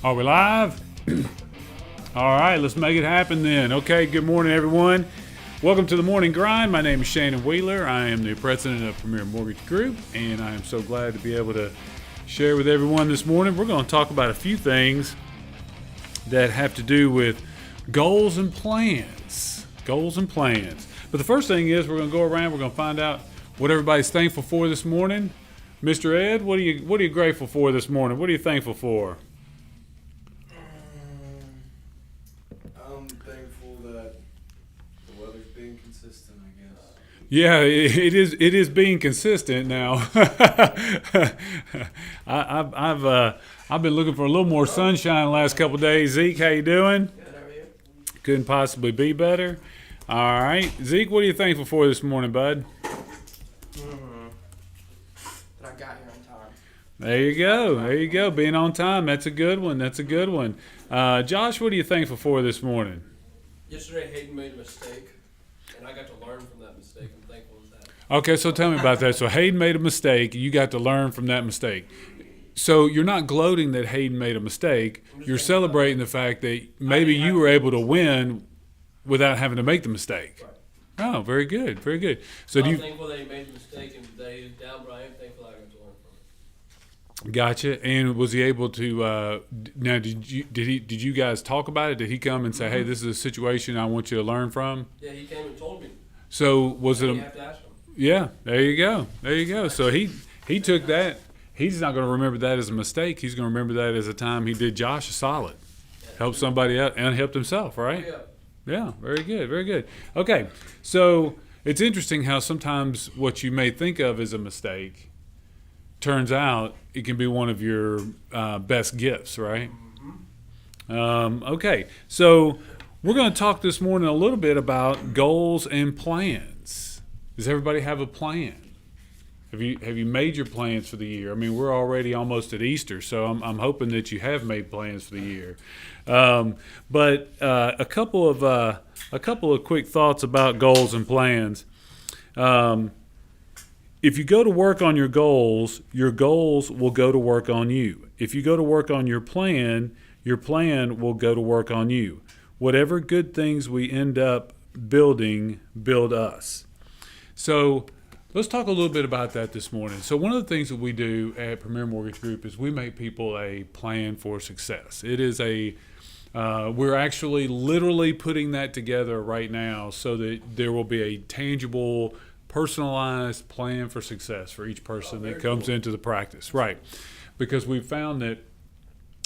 Are we live? All right, let's make it happen then. Okay, good morning, everyone. Welcome to the Morning Grind. My name is Shannon Wheeler. I am the president of Premier Mortgage Group, and I am so glad to be able to share with everyone this morning. We're going to talk about a few things that have to do with goals and plans. Goals and plans. But the first thing is we're going to go around. We're going to find out what everybody's thankful for this morning. Mr. Ed, what are you grateful for this morning? What are you thankful for? I'm thankful that the weather's being consistent, I guess. Yeah, it is being consistent now. I've been looking for a little more sunshine the last couple of days. Zeke, how you doing? Good, how are you? Couldn't possibly be better. All right, Zeke, what are you thankful for this morning, bud? That I got here on time. There you go. There you go. Being on time. That's a good one. That's a good one. Josh, what are you thankful for this morning? Yesterday, Hayden made a mistake, and I got to learn from that mistake. I'm thankful for that. Okay, so tell me about that. So Hayden made a mistake. You got to learn from that mistake. So you're not gloating that Hayden made a mistake. You're celebrating the fact that maybe you were able to win without having to make the mistake. Right. Oh, very good. Very good. So I'm do you... thankful that he made the mistake, and today he's down, but I am thankful I got to learn from it. Gotcha. And was he able to? Now, did you guys talk about it? Did he come and say, "Hey, this is a situation I want you to learn from"? Yeah, he came and told me. So was it? You have to ask him. Yeah. There you go. There you go. So he took that. He's not going to remember that as a mistake. He's going to remember that as a time he did Josh a solid, helped somebody out and helped himself. Right? Yeah. Yeah. Very good. Very good. Okay. So it's interesting how sometimes what you may think of as a mistake turns out it can be one of your best gifts, right? Okay, so we're going to talk this morning a little bit about goals and plans. Does everybody have a plan? Have you made your plans for the year? I mean, we're already almost at Easter, so I'm hoping that you have made plans for the year. But a couple of quick thoughts about goals and plans. If you go to work on your goals will go to work on you. If you go to work on your plan will go to work on you. Whatever good things we end up building, build us. So let's talk a little bit about that this morning. So one of the things that we do at Premier Mortgage Group is we make people a plan for success. It is we're actually literally putting that together right now so that there will be a tangible, personalized plan for success for each person that comes into the practice. Right. Because we've found that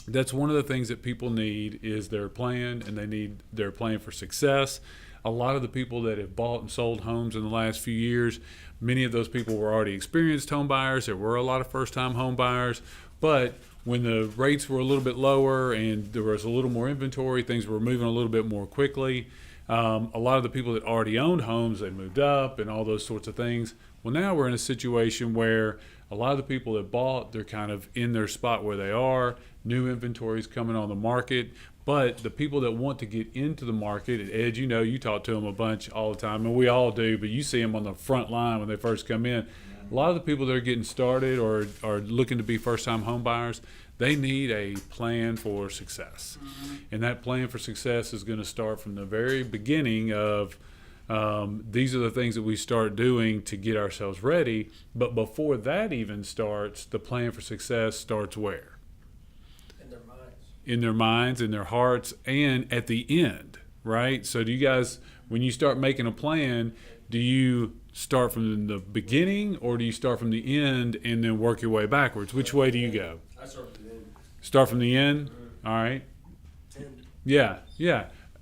that's one of the things that people need is their plan, and they need their plan for success. A lot of the people that have bought and sold homes in the last few years, many of those people were already experienced home buyers. There were a lot of first-time home buyers, but when the rates were a little bit lower and there was a little more inventory, things were moving a little bit more quickly. A lot of the people that already owned homes, they moved up and all those sorts of things. Well, now we're in a situation where a lot of the people that bought, they're kind of in their spot where they are. New inventory is coming on the market. But the people that want to get into the market, and Ed, you know, you talk to them a bunch all the time, and we all do, but you see them on the front line when they first come in. A lot of the people that are getting started or are looking to be first-time home buyers, they need a plan for success. And that plan for success is going to start from the very beginning of these are the things that we start doing to get ourselves ready. But before that even starts, the plan for success starts where? In their minds. In their minds, in their hearts, and at the end, right? So do you guys, when you start making a plan, do you start from the beginning or do you start from the end and then work your way backwards? Which way do you go? I start with the end. Start from the end? All right. Yeah.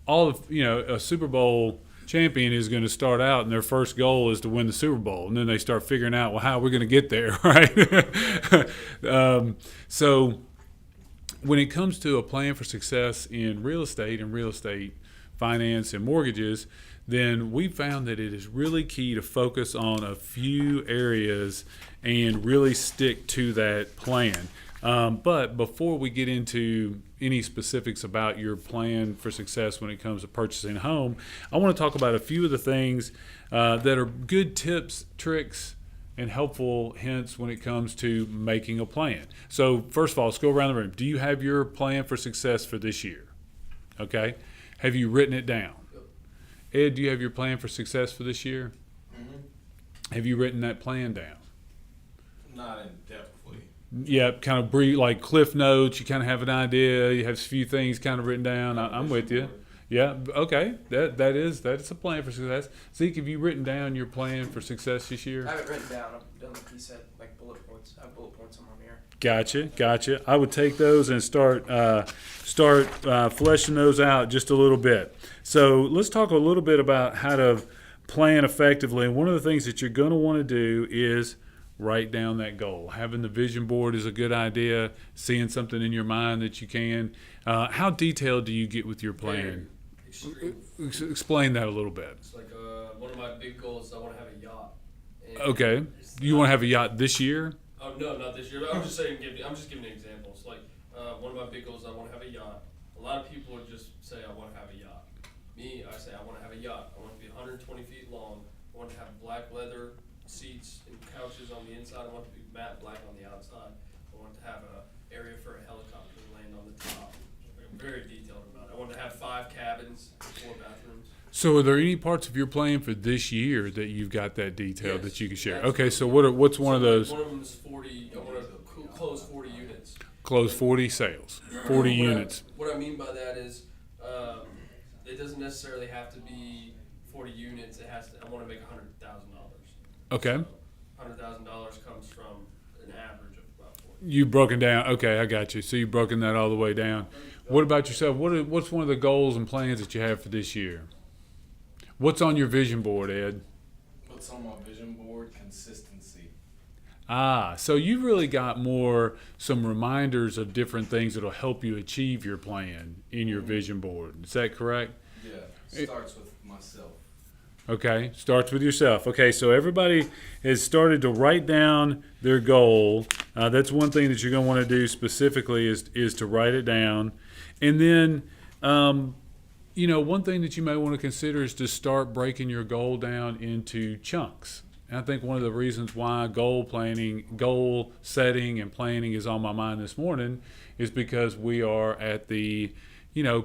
All of, a Super Bowl champion is going to start out and their first goal is to win the Super Bowl. And then they start figuring out, well, how are we going to get there, right? So when it comes to a plan for success in real estate and real estate finance and mortgages, then we found that it is really key to focus on a few areas and really stick to that plan. But before we get into any specifics about your plan for success when it comes to purchasing a home, I want to talk about a few of the things that are good tips, tricks, and helpful hints when it comes to making a plan. So first of all, let's go around the room. Do you have your plan for success for this year? Okay. Have you written it down? Ed, do you have your plan for success for this year? Mm-hmm. Have you written that plan down? Not in depthly. Yeah, kind of brief, like cliff notes. You kind of have an idea. You have a few things kind of written down. I'm with you. Yeah. Okay. That's a plan for success. Zeke, have you written down your plan for success this year? I have it written down. I've done like he said, like bullet points. I have bullet points on my mirror. Gotcha. I would take those and start fleshing those out just a little bit. So let's talk a little bit about how to plan effectively. And one of the things that you're going to want to do is write down that goal. Having the vision board is a good idea. Seeing something in your mind that you can. How detailed do you get with your plan? Extreme. Explain that a little bit. It's like one of my big goals is I want to have a yacht. And Okay. You want to have a yacht this year? Oh no, not this year. I'm just saying. I'm just giving examples. Like one of my big goals is I want to have a yacht. A lot of people would just say I want to have a yacht. Me, I say I want to have a yacht. I want it to be 120 feet long. I want to have black leather seats and couches on the inside. I want it to be matte black on the outside. I want to have an area for a helicopter to land on the top. I'm very detailed about it. I want to have 5 cabins, 4 bathrooms. So, are there any parts of your plan for this year that you've got that detail Yes, that you can share? absolutely. Okay, so what's one of those? One of them is 40. I want to close 40 units. Close 40 sales, 40 units. What I mean by that is, it doesn't necessarily have to be 40 units. It has to. I want to make $100,000. Okay, $100,000 comes from an average of about 40. you've broken down. Okay, I got you. So you've broken that all the way down. What about yourself? What's one of the goals and plans that you have for this year? What's on your vision board, Ed? What's on my vision board? Consistency. So you've really got some reminders of different things that'll help you achieve your plan in your vision board. Is that correct? Yeah, starts with myself. Okay, starts with yourself. Okay, so everybody has started to write down their goal. That's one thing that you're going to want to do specifically is to write it down. And then, one thing that you may want to consider is to start breaking your goal down into chunks. And I think one of the reasons why goal setting and planning is on my mind this morning is because we are at the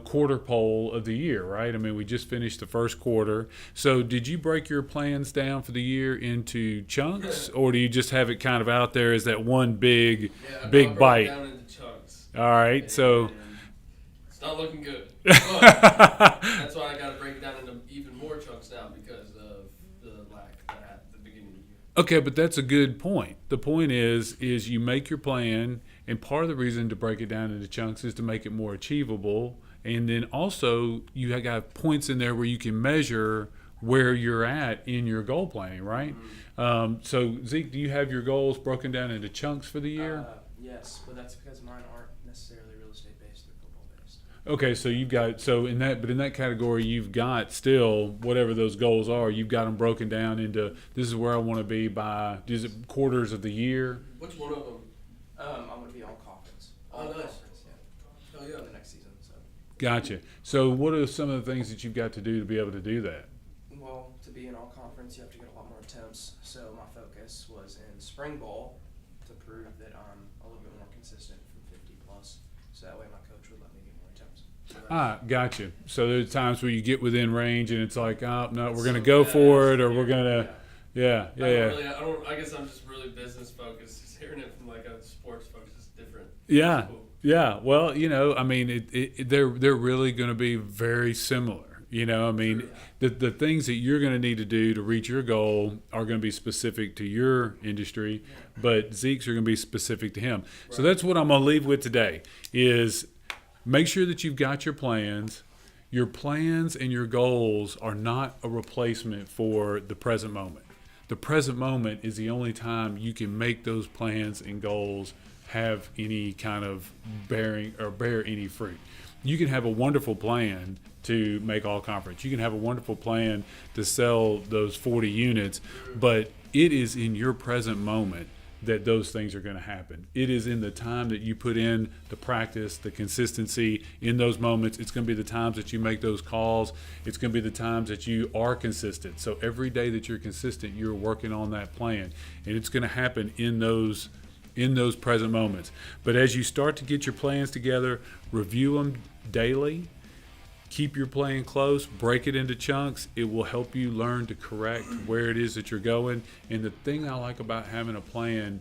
quarter pole of the year, right? I mean, we just finished the first quarter. So did you break your plans down for the year into chunks, or do you just have it kind of out there as that one big I broke it bite? down into chunks. All right, And so it's not looking good. But that's why I got to break it down into even more chunks now because of the lack that I had at the beginning of the year. okay, but that's a good point. The point is you make your plan, and part of the reason to break it down into chunks is to make it more achievable. And then also you got points in there where you can measure where you're at in your goal planning, right? Mm-hmm. So Zeke, do you have your goals broken down into chunks for the year? Yes, but that's because mine aren't necessarily real estate based; they're football based. Okay, so you've got in that category you've got still whatever those goals are. You've got them broken down into this is where I want to be by is it quarters of the year? Which one of them? I'm gonna be all conference. Oh, All nice. conference, yeah. Oh yeah. For the next season. So, Gotcha. So what are some of the things that you've got to do to be able to do that? well, to be in all conference, you have to get a lot more attempts. So my focus was in spring ball to prove that I'm a little bit more consistent from 50 plus. So that way my coach would let me get more attempts. So Gotcha. So there's times where you get within range and it's like, oh no, we're gonna go for it, or we're gonna, yeah. I guess I'm just really business focused. Just hearing it from like a sports focus is different. Yeah. Cool. Yeah, well, I mean, they're really going to be very similar. I mean, the things that you're going to need to do to reach your goal are going to be specific to your industry, but Zeke's are going to be specific to him. Right. So that's what I'm going to leave with today is make sure that you've got your plans. Your plans and your goals are not a replacement for the present moment. The present moment is the only time you can make those plans and goals have any kind of bearing or bear any fruit. You can have a wonderful plan to make all conference. You can have a wonderful plan to sell those 40 units, but it is in your present moment that those things are going to happen. It is in the time that you put in the practice, the consistency in those moments. It's going to be the times that you make those calls. It's going to be the times that you are consistent. So every day that you're consistent, you're working on that plan, and it's going to happen in those present moments. But as you start to get your plans together, review them daily. Keep your plan close, break it into chunks. It will help you learn to correct where it is that you're going. And the thing I like about having a plan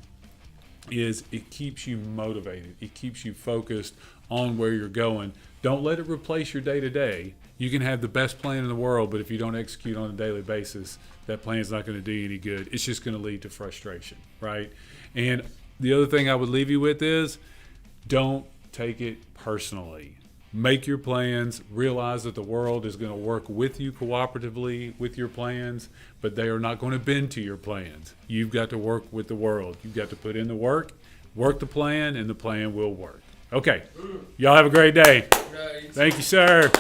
is it keeps you motivated. It keeps you focused on where you're going. Don't let it replace your day-to-day. You can have the best plan in the world, but if you don't execute on a daily basis, that plan is not going to do you any good. It's just going to lead to frustration, right? And the other thing I would leave you with is don't take it personally. Make your plans, realize that the world is going to work with you cooperatively with your plans, but they are not going to bend to your plans. You've got to work with the world. You've got to put in the work the plan, and the plan will work. Okay. Y'all have a great day. Right. Thank you, sir.